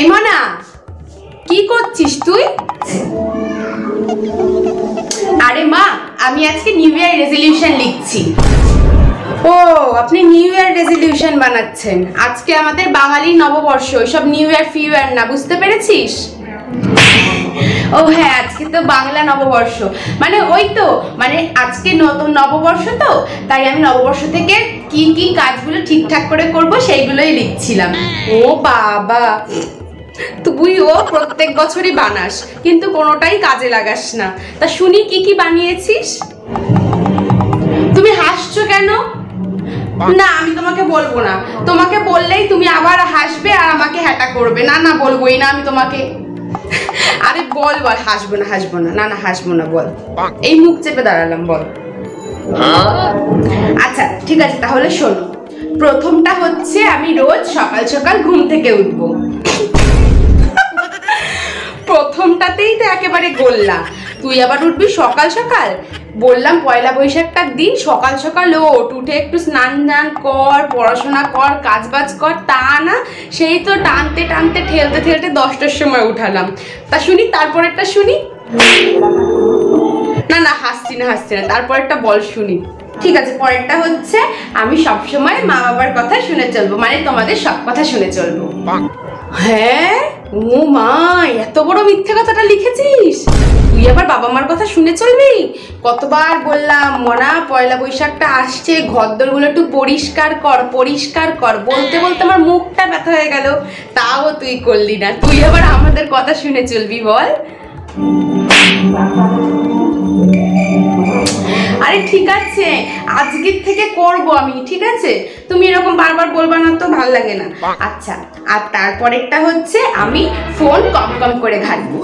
এই মনা, কি করছিস তুই? আরে মা, আমি আজকে নিউ ইয়ার রেজলিউশন লিখছি। ও, আপনি নিউ ইয়ার রেজলিউশন বানাচ্ছেন? আজকে আমাদের বাঙালি নববর্ষ, ওইসব নিউ ইয়ার ফিউ-ইয়ার না, বুঝতে পেরেছিস? ও হ্যাঁ, আজকে তো বাংলা নববর্ষ, মানে ওই তো, মানে আজকে নতুন নববর্ষ, তো তাই আমি নববর্ষ থেকে কি কি কাজগুলো ঠিকঠাক করে করব সেইগুলোই লিখছিলাম। ও বাবা, তুইও প্রত্যেক বছরই বানাস, কিন্তু কোনোটাই কাজে লাগাস না। তা শুনি কি কি বানিয়েছিস? তুমি হাসছো কেন? না, আমি তোমাকে বলবো না। তোমাকে বললেই তুমি আবার হাসবে আর আমাকে হ্যাটা করবে। না না, বলবোই না আমি তোমাকে। আরে বল বল, হাসবো না হাসবো না। না না, হাসবো না, বল। এই মুখ চেপে দাঁড়ালাম, বল। আচ্ছা ঠিক আছে, তাহলে শোনো। প্রথমটা হচ্ছে আমি রোজ সকাল সকাল ঘুম থেকে উঠবো। প্রথমটাতেই তো একেবারে গোল্লা, তুই আবার উঠবি সকাল সকাল। বললাম পয়লা বৈশাখটার দিন সকাল সকাল ওঠ, উঠে একটু স্নান টান কর, পড়াশোনা কর, কাজ বাজ কর। তা না, সেই তো টানতে টানতে ঠেলতে ঠেলতে 10টার সময় উঠালাম। তা শুনি, তারপরেরটা শুনি। না না, হাসছি না হাসছি না, তারপরেরটা বল শুনি। ঠিক আছে, পরেরটা হচ্ছে আমি সবসময় মা বাবার কথা শুনে চলবো, মানে তোমাদের সব কথা শুনে চলবো। হ্যাঁ, ও মা, এত বড় মিথ্যে কথাটা লিখেছিস? তুই আবার বাবা মার কথা শুনে চলবি? কতবার বললাম মনা, পয়লা বৈশাখটা আসছে, ঘরদোরগুলো একটু পরিষ্কার কর পরিষ্কার কর, বলতে বলতে আমার মুখটা ব্যথা হয়ে গেল, তাও তুই করলি না। তুই আবার আমাদের কথা শুনে চলবি, বল। আরে ঠিক আছে, আজকের থেকে করব আমি, ঠিক আছে? তুমি এরকম বারবার বলবা না তো, ভাল লাগে না। আচ্ছা, আর তারপরেরটা হচ্ছে আমি ফোন কম কম করে ঘাঁটবো।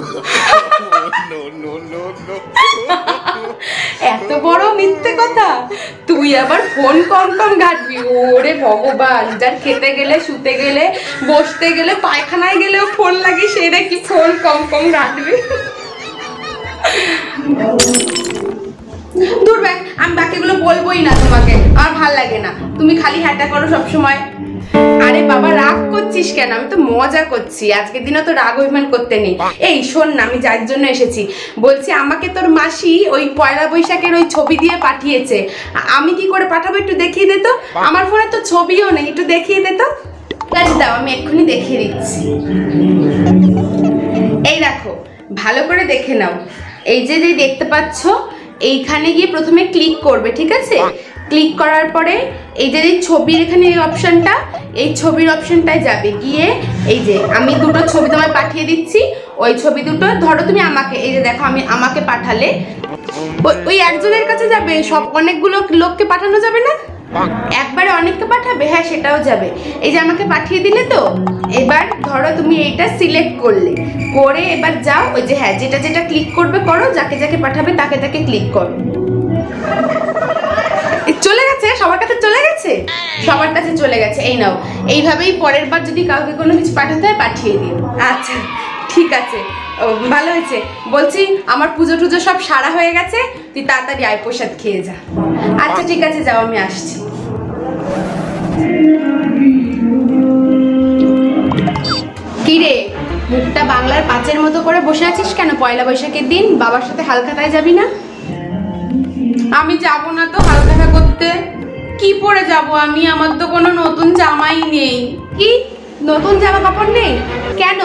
এত বড় মিথ্যে কথা! তুই আবার ফোন কম কম ঘাঁটবি? ওরে ভগবান, যার খেতে গেলে, শুতে গেলে, বসতে গেলে, পায়খানায় গেলেও ফোন লাগে, সেটা কি ফোন কম কম ঘাঁটবি? দূর ব্যাগ, আমি বাকিগুলো বলবোই না তোমাকে, আমার ভাল লাগে না। তুমি খালি হ্যাটা করো সবসময়। আরে বাবা, রাগ করছিস কেন? আমি তো মজা করছি, আজকের দিনে তো রাগ অভিমান করতে নেই। এই শোন না, আমি যার জন্য এসেছি, বলছি আমাকে তোর মাসি ওই পয়লা বৈশাখের ওই ছবি দিয়ে পাঠিয়েছে। আমি কি করে পাঠাবো, একটু দেখিয়ে দে তো। আমার ফোনে তো ছবিও নেই, একটু দেখিয়ে দে তো। দাও, আমি এক্ষুনি দেখিয়ে দিচ্ছি। এই দেখো, ভালো করে দেখে নাও। এই যে দেখতে পাচ্ছ, এইখানে গিয়ে প্রথমে ক্লিক করবে, ঠিক আছে? ক্লিক করার পরে এই যে ছবির এখানে এই অপশনটা, এই ছবির অপশনটায় যাবে, গিয়ে এই যে আমি দুটো ছবি তোমায় পাঠিয়ে দিচ্ছি, ওই ছবি দুটো ধরো তুমি আমাকে, এই যে দেখো আমি আমাকে পাঠালে, ওই একজনের কাছে যাবে, সব অনেকগুলো লোককে পাঠানো যাবে না, একবারে অনেককে পাঠাবে। হ্যাঁ, সেটাও যাবে। এই যে আমাকে পাঠিয়ে দিলে তো, এবার ধরো তুমি এইটা সিলেক্ট করলে, করে এবার যাও, ওই যে হ্যাঁ, যেটা যেটা ক্লিক করবে করো, যাকে যাকে পাঠাবে তাকে তাকে ক্লিক করো। চলে গেছে, সবার কাছে চলে গেছে, সবার কাছে চলে গেছে। এই নাও, এইভাবেই পরের বার যদি কাউকে কোনো কিছু পাঠাতে হয় পাঠিয়ে দিও। আচ্ছা ঠিক আছে, ভালো হয়েছে। বলছি আমার পুজো টুজো সব সারা হয়ে গেছে, তুই তাড়াতাড়ি আয়, প্রসাদ খেয়ে যা। আচ্ছা ঠিক আছে, যাও, আমি আসছি। কি রে, মুখটা বাংলার পাঁচের মতো করে বসে আছিস কেন? পয়লা বৈশাখের দিন বাবার সাথে হালখাতায় যাবি না? আমি যাব না তো হালখাতা করতে। কি পরে যাব আমি? আমার তো কোনো নতুন জামাই নেই। কি নতুন জামা কাপড় নেই? কেন?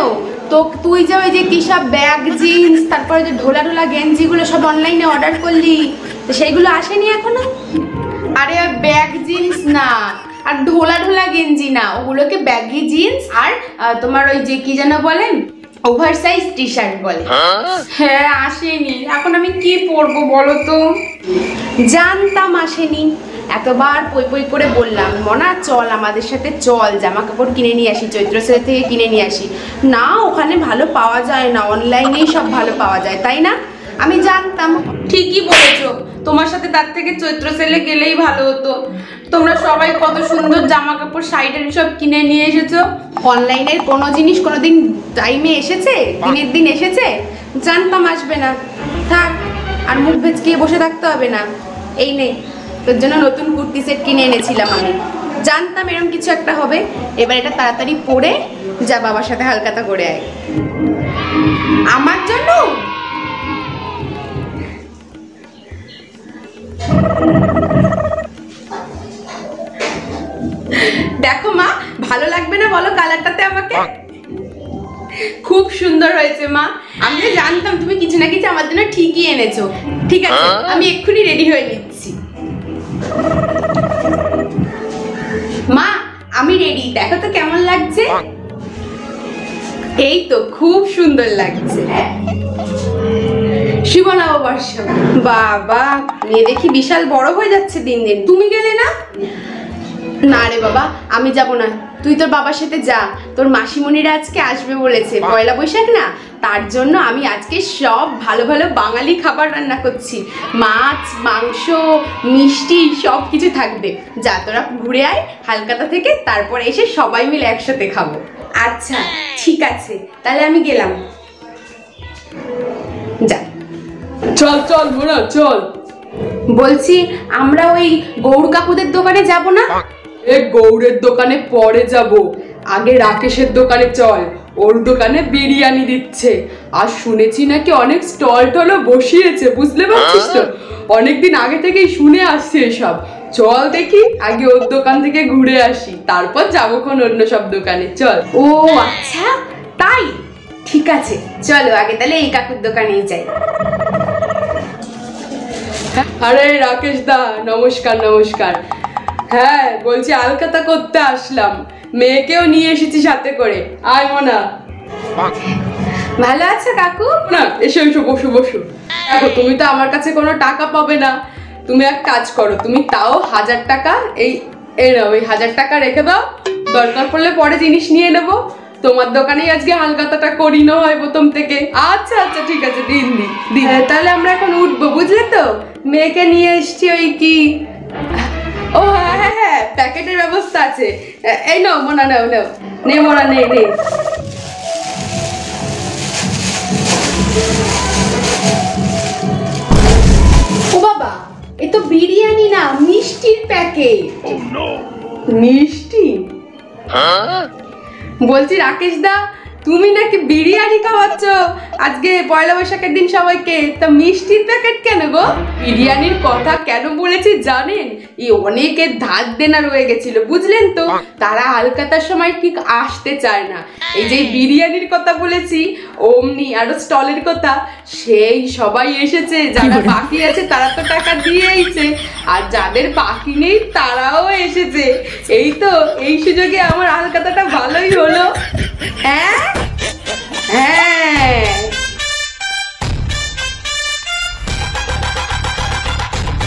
তো তুই যে ওই যে কি সব ব্যাগ জিন্স, তারপরে যে ঢোলা ঢোলা গেঞ্জিগুলো সব অনলাইনে অর্ডার করলি, তো সেইগুলো আসেনি এখনো? আরে ব্যাগ জিন্স না, আর ঢোলা ঢোলা গেঞ্জি না, ওগুলোকে ব্যাগি জিন্স আর তোমার ওই যে কি যেন বলেন, ওভারসাইজ টি শার্ট বলে। হ্যাঁ, আসেনি। এখন আমি কি পরবো বলো তো? জানতাম আসেনি, এতবার পই পই করে বললাম মনা চল আমাদের সাথে, চল জামা কাপড় কিনে নিয়ে আসি, চৈত্র সেল থেকে কিনে নিয়ে আসি। না, ওখানে ভালো পাওয়া যায় না, অনলাইনেই সব ভালো পাওয়া যায়, তাই না? আমি জানতাম। ঠিকই বলেছো, তোমার সাথে তার থেকে চৈত্র সেলে গেলেই ভালো হতো। তোমরা সবাই কত সুন্দর জামা কাপড় শাড়ি সব কিনে নিয়ে এসেছো। অনলাইনের কোনো জিনিস কোনোদিন টাইমে এসেছে, দিনের দিন এসেছে? জানতাম আসবে না। থাক, আর মুখ ভেজকিয়ে বসে থাকতে হবে না। এই নে, তোর জন্য নতুন কুর্তি সেট কিনে এনেছিলাম আমি। জানতাম এরকম কিছু একটা হবে। এবার এটা তাড়াতাড়ি পরে যা বাবার সাথে হালখাতা করে আয়। আমার জন্য দেখো মা, ভালো লাগবে না বলো কালারটাতে আমাকে? খুব সুন্দর হয়েছে মা। আমি তো জানতাম তুমি কিছু না কিছু আমার জন্য ঠিকই এনেছো। ঠিক আছে, আমি এক্ষুনি রেডি হয়ে নিচ্ছি। মা আমি রেডি, দেখো তো কেমন লাগছে। এই তো খুব সুন্দর লাগছে। শুভ নববর্ষ। বাবা, মেয়ে দেখি বিশাল বড় হয়ে যাচ্ছে দিন দিন। তুমি গেলে না? না রে বাবা, আমি যাব না, তুই তোর বাবার সাথে যা। তোর মাসিমণিরা আজকে আসবে বলেছে, পয়লা বৈশাখ না, তার জন্য আমি আজকে সব ভালো ভালো বাঙালি খাবার রান্না করছি। মাছ, মাংস, মিষ্টি সব কিছু থাকবে। যা তোরা ঘুরে আয় হালখাতা থেকে, তারপর এসে সবাই মিলে একসাথে খাবো। আচ্ছা ঠিক আছে, তাহলে আমি গেলাম। যা। চল চল মোনা চল। বলছি আমরা ওই গৌর কাকুদের দোকানে যাব না? এ গৌরের দোকানে পরে যাব, আগে রাকেশের দোকানে চল। ওর দোকানে বিরিয়ানি দিচ্ছে, আর শুনেছি নাকি অনেক স্টল টলও বসিয়েছে, বুঝতে পারছিস তো? অনেকদিন আগে থেকেই শুনে আসছে এসব। চল দেখি, আগে ওর দোকান থেকে ঘুরে আসি, তারপর যাবো কোন অন্য সব দোকানে। চল। ও আচ্ছা তাই, ঠিক আছে চলো আগে তাহলে এই কাকুর দোকানেই যাই। আরে রাকেশ দা, নমস্কার নমস্কার। হ্যাঁ বলছি আলখাতা করতে আসলাম, মেয়েকেও নিয়ে এসেছি সাথে করে। আয় মোনা। ভালো আছো কাকু? না এসো এসো, বসো বসো। দেখো তুমি তো আমার কাছে কোনো টাকা পাবে না, তুমি এক কাজ করো, তুমি তাও 1000 টাকা এই নাও, এই 1000 টাকা রেখে দাও, দরকার পড়লে পরে জিনিস নিয়ে নেবো। তোমার দোকানেই আজকে হালখাতাটা করি না হয় প্রথম থেকে। আচ্ছা আচ্ছা ঠিক আছে, দিন দিন। তাহলে আমরা এখন উঠবো, বুঝলে তো? মেয়েকে নিয়ে এসছি ওই কি, ও হ্যাঁ হ্যাঁ হ্যাঁ, প্যাকেটের ব্যবস্থা আছে। এই নাও মোনা, নাও নাও, নে মোনা নে নে। ও বাবা, এ তো বিরিয়ানি না, মিষ্টির প্যাকেট। মিষ্টি? বলছি রাকেশ দা, তুমি নাকি বিরিয়ানি খাওয়াচ্ছ আজকে পয়লা বৈশাখের দিন সবাইকে, তা মিষ্টির প্যাকেট কেন গো? বিরিয়ানির কথা কেন বলেছি জানেন? এই অনেকের ধার দেনা রয়ে গেছিল, বুঝলেন তো? তারা হালখাতার সময় ঠিক আসতে চায় না। এই যে বিরিয়ানির কথা বলেছি অমনি, আরো স্টলের কথা, সেই সবাই এসেছে। যারা বাকি আছে তারা তো টাকা দিয়েইছে, আর যাদের বাকি নেই তারাও এসেছে। এই তো এই সুযোগে আমার হালখাতা